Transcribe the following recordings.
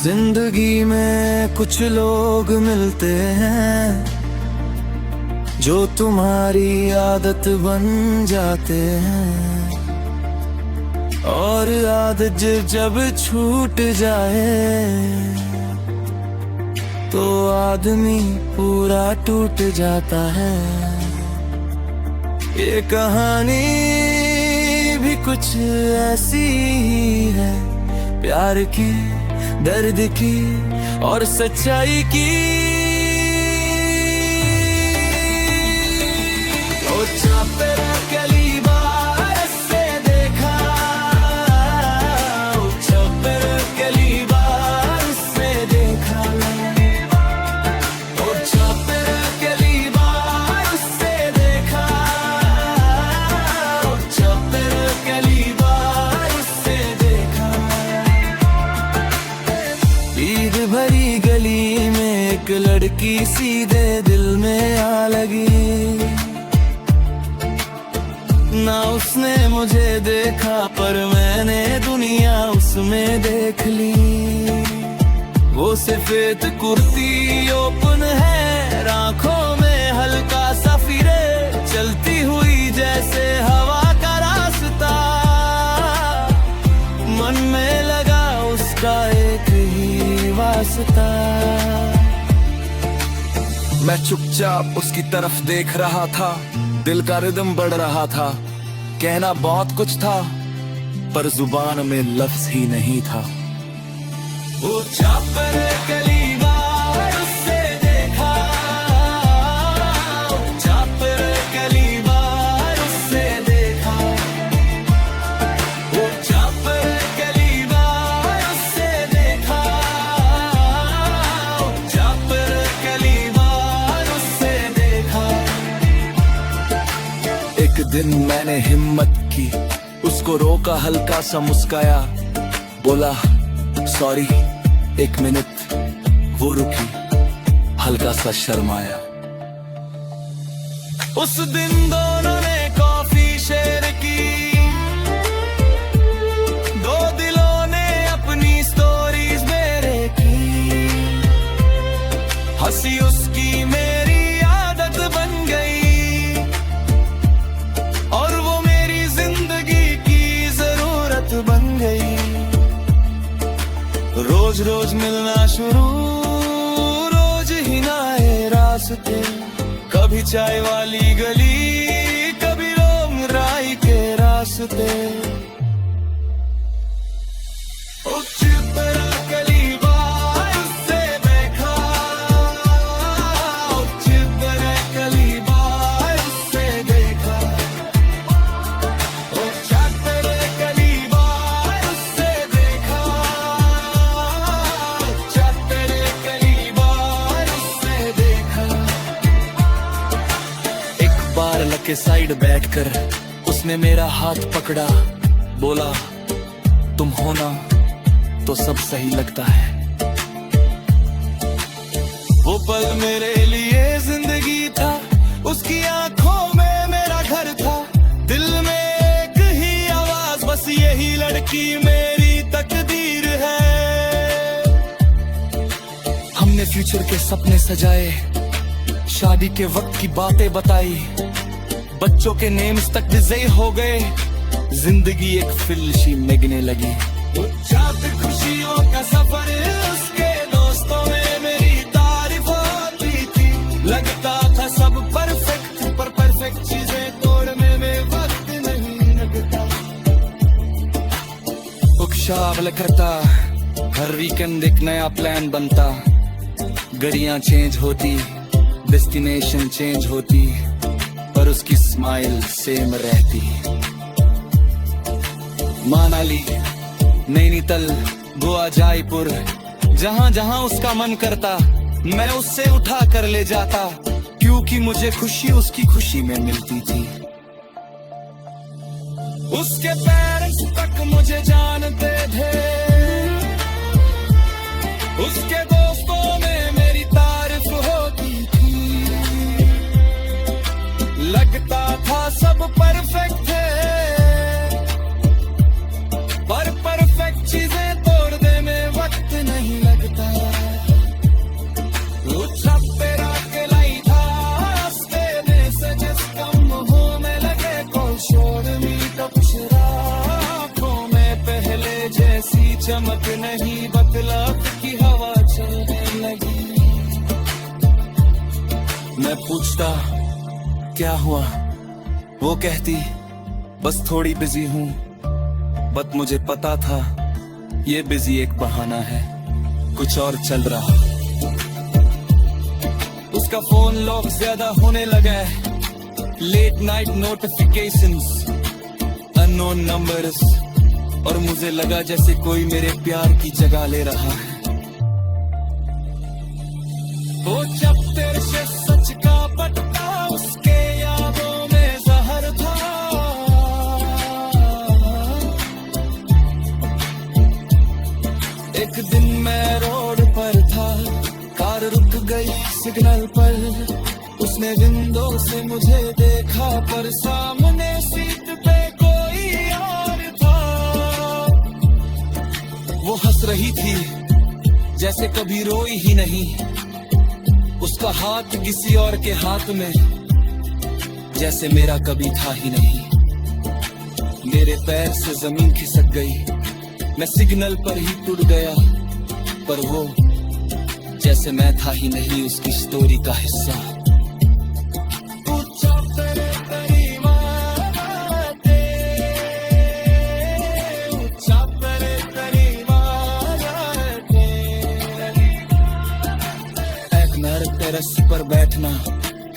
जिंदगी में कुछ लोग मिलते हैं जो तुम्हारी आदत बन जाते हैं, और आदत जब छूट जाए तो आदमी पूरा टूट जाता है। ये कहानी भी कुछ ऐसी ही है, प्यार की, दर्द की और सच्चाई की। ओ चापेरा पहली बार से देखा, ओ चापेरा पहली बार से देखा, ओ चापेरा पहली बार से देखा, ओ चापेरा पहली बार से देखा। ईद भरी गली में एक लड़की सीधे दिल में आ लगी, ना उसने मुझे देखा पर मैंने दुनिया उसमें देख ली। वो सफेद कुर्ती ओपन है, आंखों में हल्का सा फिरे, चलती हुई जैसे हवा का रास्ता। मन में लगा उसका एक ही वास्ता। मैं चुपचाप उसकी तरफ देख रहा था, दिल का रिदम बढ़ रहा था। कहना बहुत कुछ था पर जुबान में लफ्ज ही नहीं था। वो चापर गली बार से देखा, वो चापर गली बार से देखा, वो चापर गली बार से देखा, वो चापर गली बार से देखा। एक दिन मैंने हिम्मत की, उसको रोका, हल्का सा मुस्काया, बोला सॉरी। एक मिनट वो रुकी, हल्का सा शर्माया। उस दिन दोनों ने कॉफी शेयर की, दो दिलों ने अपनी स्टोरीज मेरे की। हंसी उसकी मेरी आदत बन गई, और वो मेरी जिंदगी की जरूरत बन गई। रोज रोज मिलना शुरू, रोज ही नए रास्ते, कभी चाय वाली गली, कभी रोम राई के रास्ते। ओ चिपरा गली बार से देखा, ओ चिपरा गली बार से देखा, ओ चिपरा गली बार से देखा, ओ चिपरा गली बार से देखा। एक बार लगे साइड बैठकर उसने मेरा हाथ पकड़ा, बोला तुम हो ना तो सब सही लगता है। वो पल मेरे लिए जिंदगी था, उसकी आंखों में मेरा घर था। दिल में एक ही आवाज, बस यही लड़की मेरी तकदीर है। हमने फ्यूचर के सपने सजाए, शादी के वक्त की बातें बताई, बच्चों के नेम्स तक डिजाइन हो गए। जिंदगी एक फिल्शी मिगने लगी। चाहत खुशियों का सफर, उसके दोस्तों में मेरी तारीफ होती थी। लगता था सब परफेक्ट, पर परफेक्ट चीजें तोड़ने में वक्त नहीं लगता। उकशावल करता, हर वीकेंड एक नया प्लान बनता। गड़ियां चेंज होती, डेस्टिनेशन चेंज होती, पर उसकी स्माइल सेम रहती। मनाली, नैनीताल, गोवा, जयपुर, जहां जहां उसका मन करता, मैं उससे उठा कर ले जाता, क्योंकि मुझे खुशी उसकी खुशी में मिलती थी। उसके पेरेंट्स तक मुझे जानते थे, उसके दोस्तों में मेरी तारीफ होती थी। लगता था सब परफेक्ट है, पर परफेक्ट चीजें तोड़ने में वक्त नहीं लगता। चमक नहीं बतलात की हवा चलने लगी। मैं पूछता क्या हुआ, वो कहती बस थोड़ी बिजी हूँ। बट मुझे पता था ये बिजी एक बहाना है, कुछ और चल रहा। उसका फोन लॉक ज्यादा होने लगा है, late night notifications, unknown numbers, और मुझे लगा जैसे कोई मेरे प्यार की जगह ले रहा है। वो चैप्टर से सच का पटता उसके यादों में जहर था। एक दिन मैं रोड पर था, कार रुक गई सिग्नल पर। उसने विंडो से मुझे देखा पर सामने सीट पे कोई और था। वो हंस रही थी जैसे कभी रोई ही नहीं, उसका हाथ किसी और के हाथ में जैसे मेरा कभी था ही नहीं। मेरे पैर से जमीन खिसक गई, मैं सिग्नल पर ही टूट गया, पर वो जैसे मैं था ही नहीं उसकी स्टोरी का हिस्सा। टेरेस पर बैठना,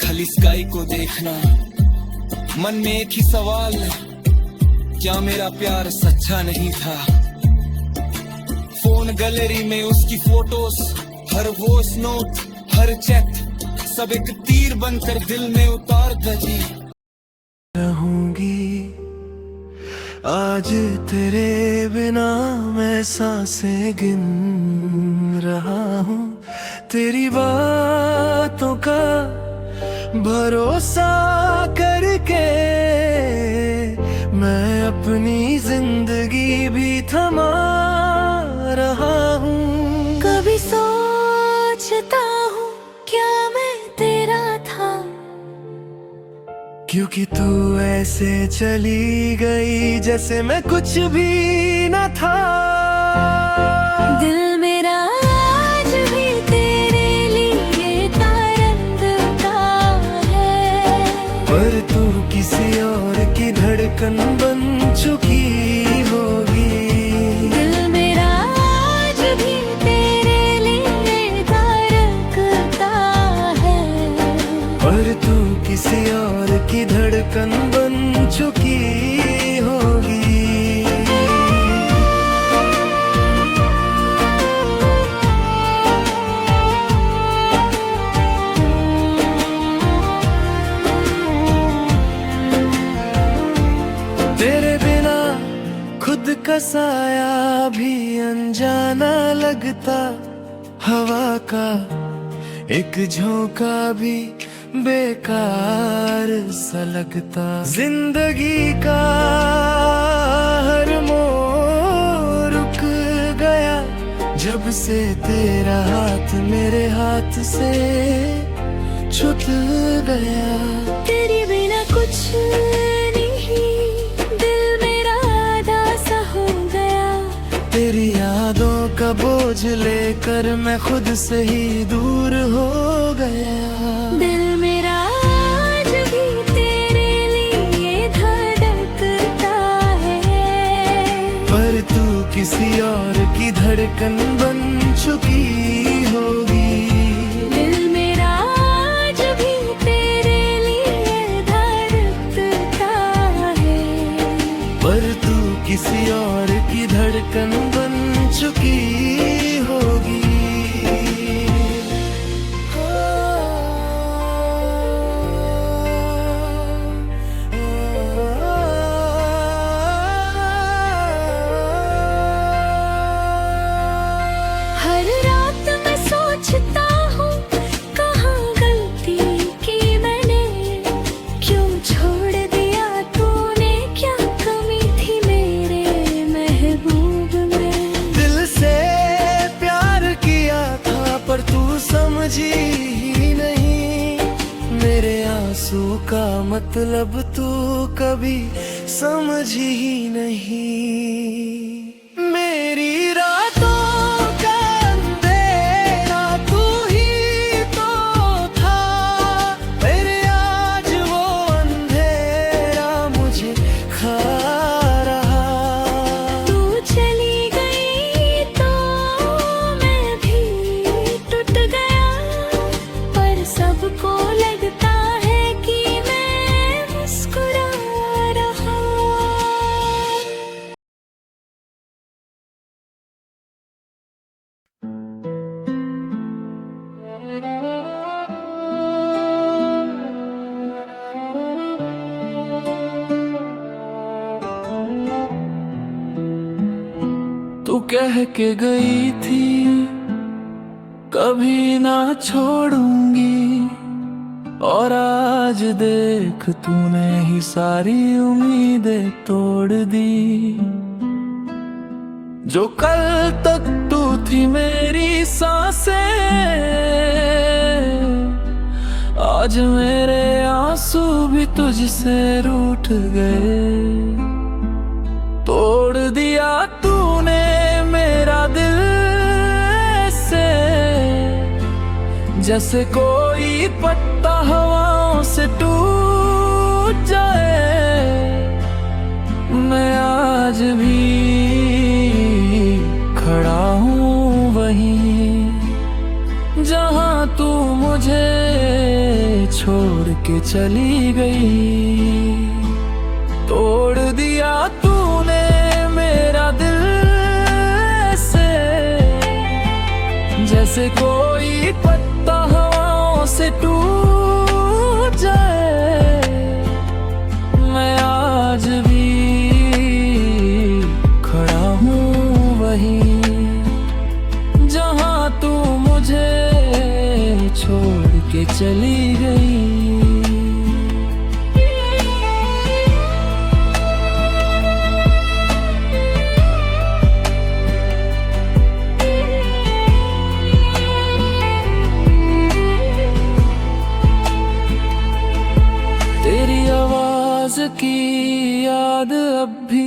खाली स्काई को देखना, मन में एक ही सवाल, क्या मेरा प्यार सच्चा नहीं था? फोन गैलरी में उसकी फोटोज, हर वॉइस नोट, हर चैट, सब एक तीर बनकर दिल में उतार दजी। रहूंगी आज तेरे बिना मैं सांसें गिन रहा हूँ, तेरी बातों का भरोसा करके मैं अपनी जिंदगी भी थमा रहा हूँ। कभी सोचता हूँ क्या मैं तेरा था, क्योंकि तू ऐसे चली गई जैसे मैं कुछ भी न था। दिल मेरा आज भी तेरे लिए तरसता है, पर तू किसी और की धड़कन बन चुकी होगी। दिल मेरा आज भी तेरे लिए धड़कता है, पर तू किसी और की धड़कन बन चुकी होगी। तेरे बिना खुद का साया भी अनजाना लगता, हवा का एक झोंका भी बेकार सा लगता। जिंदगी का हर मोड़ रुक गया जब से तेरा हाथ मेरे हाथ से छूट गया। तेरे बिना कुछ नहीं, दिल मेरा आधा सा हो गया। तेरी यादों का बोझ लेकर मैं खुद से ही दूर हो गया। दिल मेरा आज भी तेरे लिए धड़कता है, पर तू किसी और की धड़कन बन चुकी होगी। दिल मेरा आज भी तेरे लिए धड़कता है, पर तू किसी और की धड़कन बन चुकी होगी। हर रात मैं सोचता हूँ कहाँ गलती की मैंने, क्यों छोड़ दिया तूने, क्या कमी थी मेरे महबूब में। दिल से प्यार किया था पर तू समझी ही नहीं, मेरे आंसू का मतलब तू कभी समझी ही नहीं। मेरी तू कह के गई थी कभी ना छोड़ूंगी, और आज देख तूने ही सारी उम्मीदें तोड़ दी। जो कल तक तू थी मेरी सांसें, आज मेरे आंसू भी तुझसे रूठ गए। तोड़ दिया तूने मेरा दिल से, जैसे कोई पत्ता हवाओं से टूट जाए। मैं आज भी खड़ा हूँ वहीं जहाँ तू मुझे छोड़ के चली गई। तोड़ दिया तूने मेरा दिल से, जैसे कोई पत्ता हवाओं से टूट जाए। मैं आज भी खड़ा हूँ वहीं जहाँ तू मुझे छोड़ के चली गई। तेरी आवाज की याद अब भी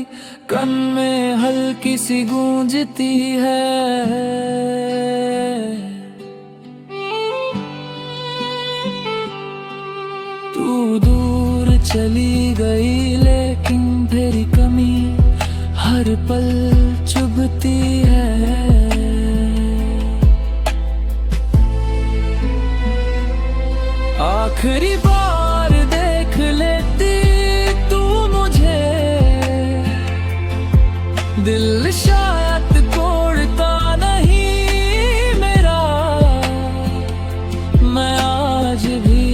कान में हल्की सी गूंजती है। तू दूर चली गई लेकिन तेरी कमी हर पल चुभती है। आखिरी बार देख लेती तू मुझे, दिल शायद तोड़ता नहीं मेरा। मैं आज भी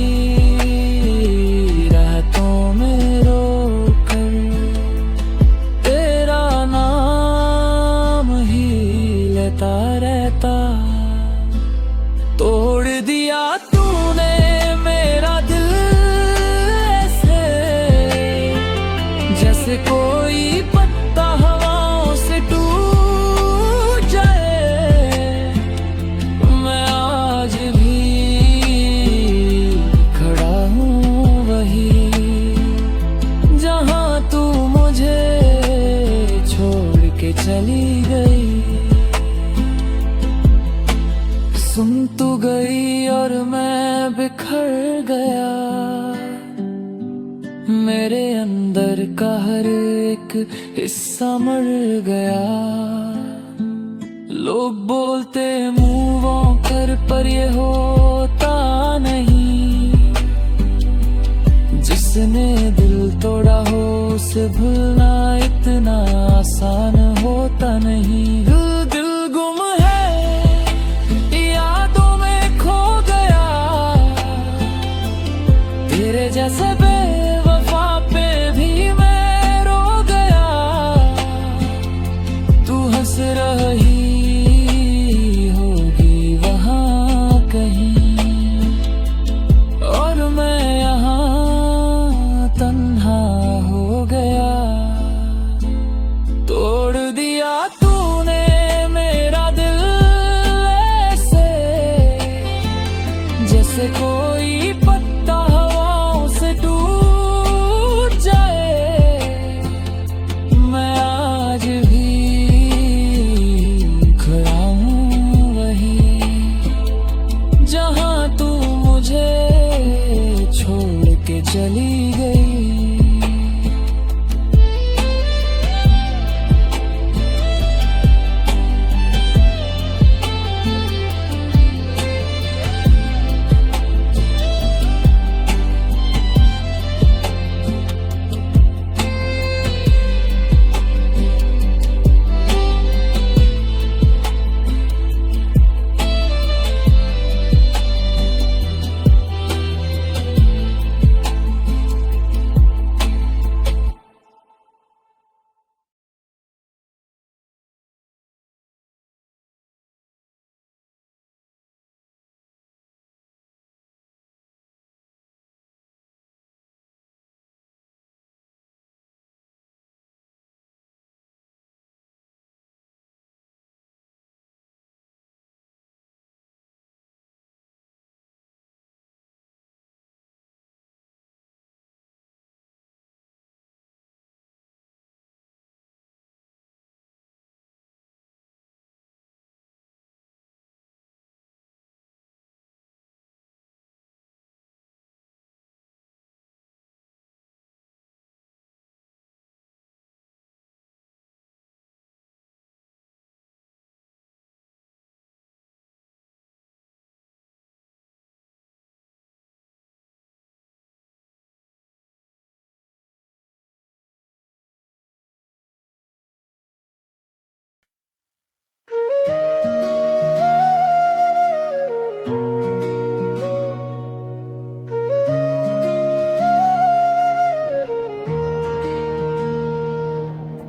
रातों में रोकर तेरा नाम ही लेता रहता। तोड़ दिया तूने मेरा दिल ऐसे, जैसे कोई पत्ता हवाओं से टूट जाए। मैं आज भी खड़ा हूँ वहीं जहाँ तू मुझे छोड़ के चली गई। सुन तू गई और मैं बिखर गया, मेरे अंदर का हर एक हिस्सा मर गया। लोग बोलते मूव ऑन कर, पर ये होता नहीं। जिसने दिल तोड़ा हो उसे भूलना इतना आसान होता नहीं। दिल गुम है, यादों में खो गया, तेरे जैसे बेवफा पे भी मैं रो गया। तू हंस रही होगी वहाँ कहीं, और मैं यहाँ तन्हा हो गया।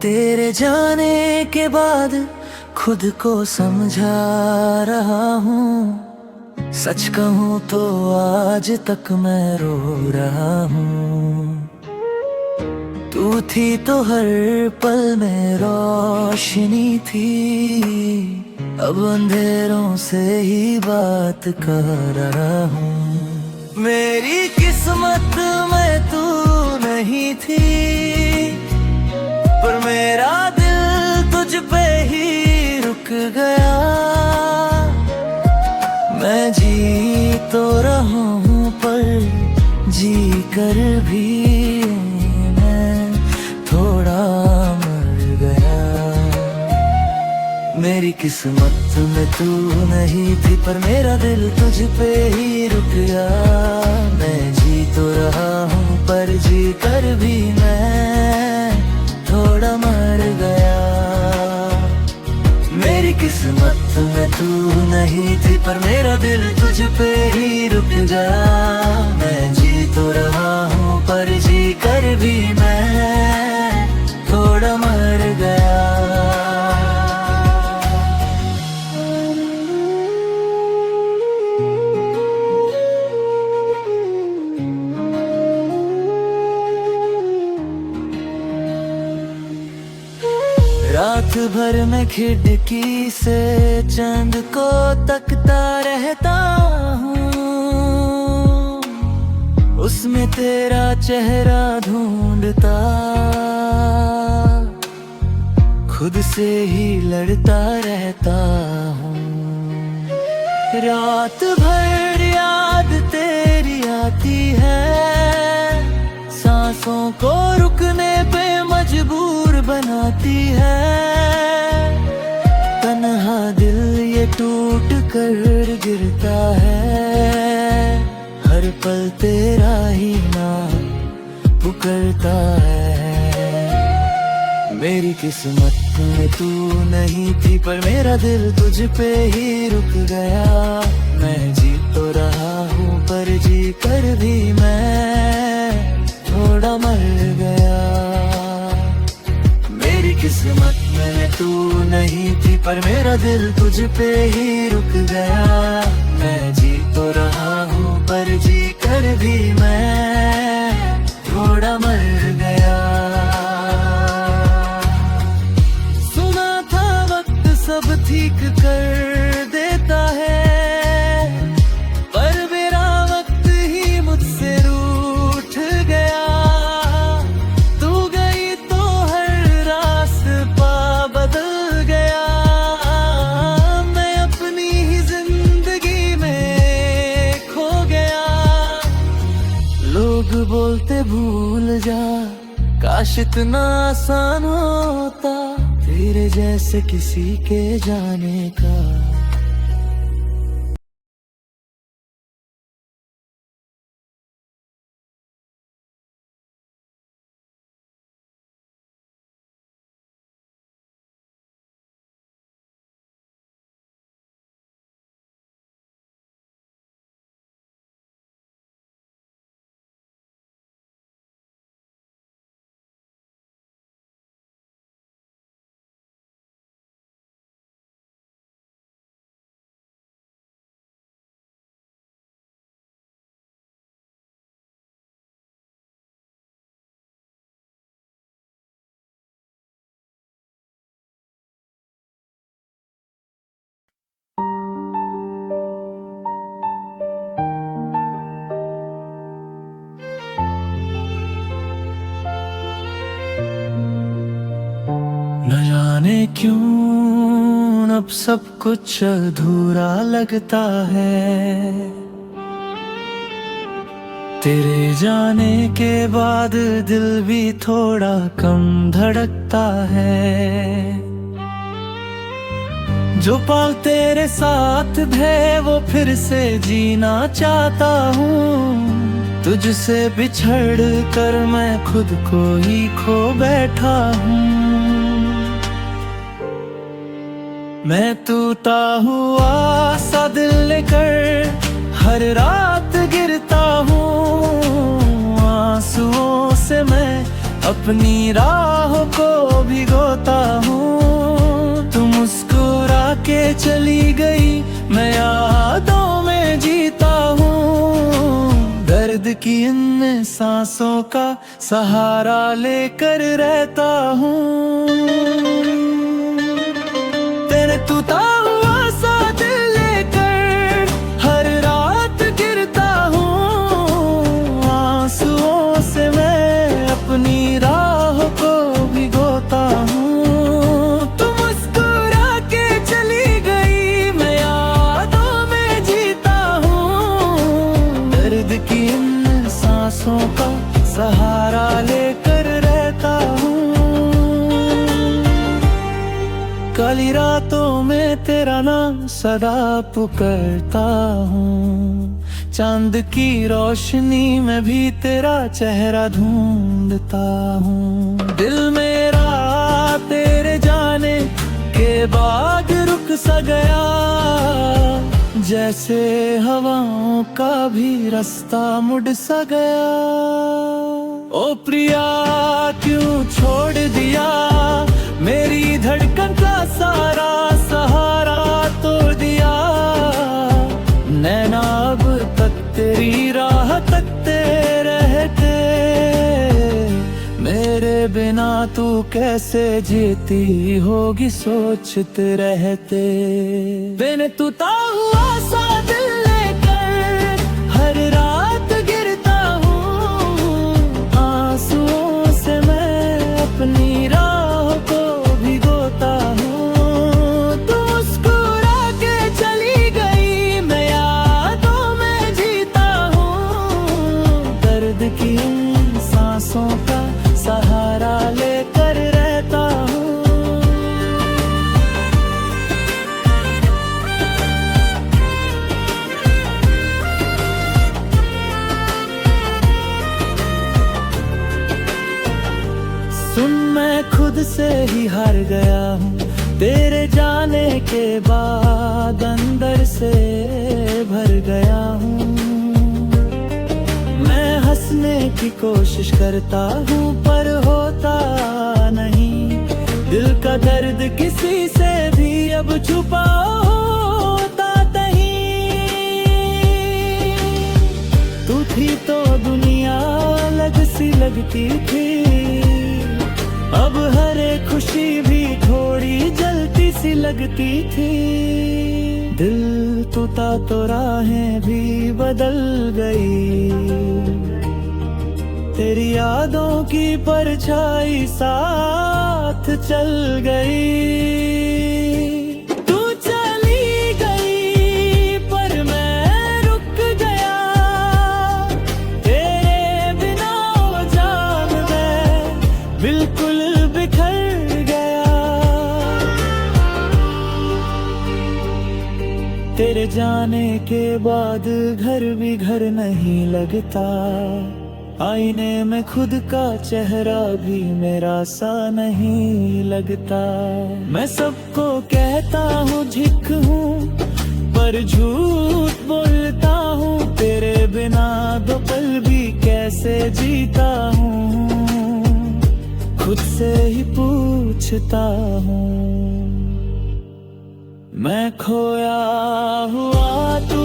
तेरे जाने के बाद खुद को समझा रहा हूँ। सच कहूँ तो आज तक मैं रो रहा हूँ। तू थी तो हर पल में रोशनी थी, अब अंधेरों से ही बात कर रहा हूँ। मेरी किस्मत में तू नहीं थी, पर मेरा दिल तुझ पे ही रुक गया। मैं जी तो रहा हूँ पर जी कर भी मैं थोड़ा मर गया। मेरी किस्मत में तू नहीं थी, पर मेरा दिल तुझ पे ही रुक गया। मैं जी तो रहा हूँ पर जी कर भी मैं थोड़ा मर गया। मेरी किस्मत में तू नहीं थी, पर मेरा दिल तुझ पे ही रुक गया। मैं जी तो रहा हूँ पर जी कर भी मैं थोड़ा मर गया। रात भर मैं खिड़की से चांद को तकता रहता हूँ। उसमें तेरा चेहरा ढूंढता, खुद से ही लड़ता रहता हूँ। रात भर याद तेरी आती है, सांसों को रुकने पे मजबूर बनाती है। तन्हा दिल ये टूट कर गिरता है, हर पल तेरा ही नाम पुकारता है। मेरी किस्मत में तू नहीं थी, पर मेरा दिल तुझ पे ही रुक गया। मैं जी तो रहा हूँ पर जी कर भी मैं थोड़ा मर गया। मेरी किस्मत में तू नहीं थी, पर मेरा दिल तुझ पे ही रुक गया। मैं जी तो रहा हूँ पर जी कर भी मैं थोड़ा मर गया। सुना था वक्त सब ठीक कर देता है, पर मेरा वक्त ही मुझसे रूठ गया। तू गई तो हर रास्ता बदल गया। मैं अपनी ही जिंदगी में खो गया। लोग बोलते भूल जा, काश इतना आसान होता तेरे जैसे किसी के जाने का। न जाने क्यों अब सब कुछ अधूरा लगता है। तेरे जाने के बाद दिल भी थोड़ा कम धड़कता है। जो पल तेरे साथ थे वो फिर से जीना चाहता हूँ। तुझसे बिछड़ कर मैं खुद को ही खो बैठा हूँ। मैं टूटा हुआ सा दिल लेकर हर रात गिरता हूँ। आंसुओं से मैं अपनी राहों को भिगोता हूँ। तुम मुस्कुरा के चली गई, मैं यादों में जीता हूँ। दर्द की इन सांसों का सहारा लेकर रहता हूँ। तेरे टूटा हुआ सा दिल लेकर हर रात गिरता हूँ। आंसुओं से मैं अपनी राह को भिगोता हूँ। तुम मुस्कुरा के चली गई, मैं यादों में जीता हूँ। दर्द की इन सांसों का सहारा लेकर रहता हूँ। काली रातों में तेरा नाम सदा पुकारता हूँ। चांद की रोशनी में भी तेरा चेहरा ढूंढता हूँ। दिल मेरा तेरे जाने के बाद रुक सा गया, जैसे हवाओं का भी रास्ता मुड़ सा गया। ओ प्रिया क्यों छोड़ दिया, मेरी धड़कन का सारा सहारा तोड़ दिया। नैना अब तक तेरी राह तकते रहते, मेरे बिना तू कैसे जीती होगी सोचते रहते। बिन टूटा हुआ सा दिल लेकर हर रात गिरता हूँ। आंसुओं से मैं अपनी राह को भिगोता हूँ। तू मुस्कुरा के चली गई, मैं यादों में जीता हूँ। दर्द की इन सांसों का सहारा लेकर रहता हूँ। सुन मैं खुद से ही हार गया हूँ, तेरे जाने के बाद अंदर से भर गया हूँ। मैं हंसने की कोशिश करता हूँ पर होता नहीं। दिल का दर्द किसी से भी अब छुपा होता नहीं। तू थी तो दुनिया अलग सी लगती थी, अब हर एक खुशी भी थोड़ी जलती सी लगती थी। दिल टूटा तो राहें भी बदल गई, तेरी यादों की परछाई साथ चल गई। तू चली गई पर मैं रुक गया, तेरे बिना ओ जान मैं बिल्कुल बिखर गया। तेरे जाने के बाद घर भी घर नहीं लगता, आईने में खुद का चेहरा भी मेरा सा नहीं लगता। मैं सबको कहता हूँ झिक हूँ पर झूठ बोलता हूँ, तेरे बिना दो पल भी कैसे जीता हूँ। खुद से ही पूछता हूँ, मैं खोया हुआ तू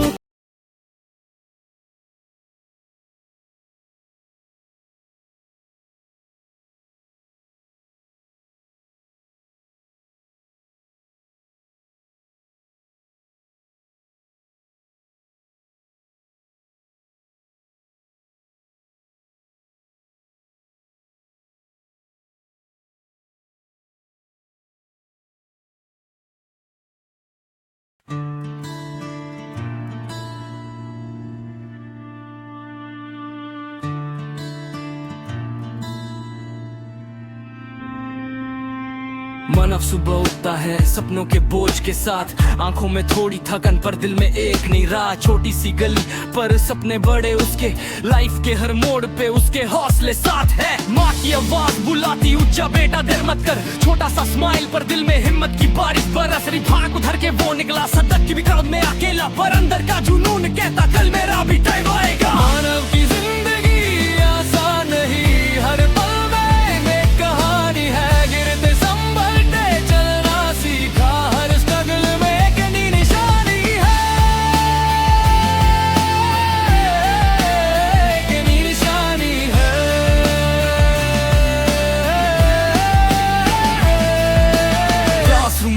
मन अब सुबह उठता है सपनों के बोझ के साथ, आंखों में थोड़ी थकन पर दिल में एक नई राह। छोटी सी गली पर सपने बड़े उसके, लाइफ के हर मोड़ पे उसके हौसले साथ है। माँ की आवाज बुलाती ऊंचा बेटा देर मत कर, छोटा सा स्माइल पर दिल में हिम्मत की बारिश बरस रही। भाग उधर के वो निकला सदक की भी क्राउड में अकेला, पर अंदर का जुनून कहता कल मेरा भी टाइम आएगा। मानव की जिंदगी आसान नहीं, हर पल में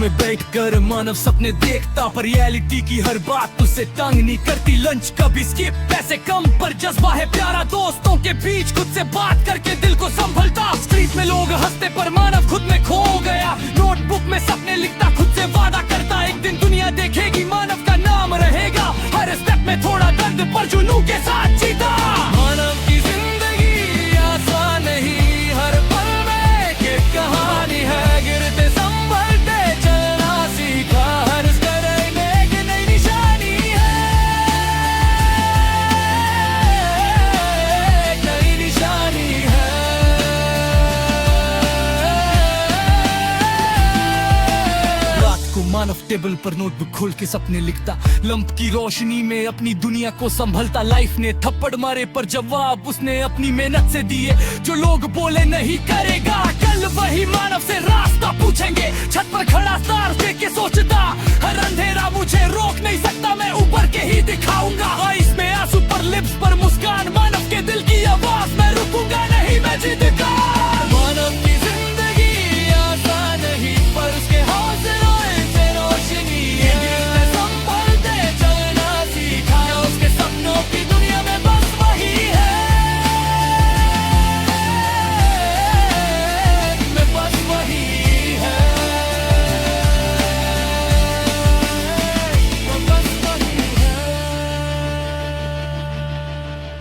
में बैठकर मानव सपने देखता, पर रियलिटी की हर बात उसे तंग नहीं करती। लंच कभी स्किप, पैसे कम पर जज्बा है प्यारा। दोस्तों के बीच खुद से बात करके दिल को संभलता। स्ट्रीट में लोग हंसते पर मानव खुद में खो गया। नोटबुक में सपने लिखता, खुद से वादा करता, एक दिन दुनिया देखेगी मानव का नाम रहेगा। हर स्टेप में थोड़ा दर्द पर जुनून के साथ जीता। मानव की जिंदगी आसान नहीं, हर पल में एक कहानी है। गिरते संभलते चलना सीखा, हर स्टेप में एक नई निशानी है, एक नई निशानी है। रात को मानव टेबल पर नोटबुक खोल के सपने लिखता, लंप की रोशनी में अपनी दुनिया को संभलता। लाइफ ने थप्पड़ मारे पर जवाब उसने अपनी मेहनत से दिए। जो लोग बोले नहीं करेगा, कल वही मानव से रास्ता पूछेंगे। छत पर खड़ा स्टार देख के सोचता, हर अंधेरा मुझे रोक नहीं सकता, मैं ऊपर के ही दिखाऊंगा। आइस में आंसू पर लिप्स पर मुस्कान, मानव के दिल की आवाज, मैं रुकूंगा नहीं, मैं जीत का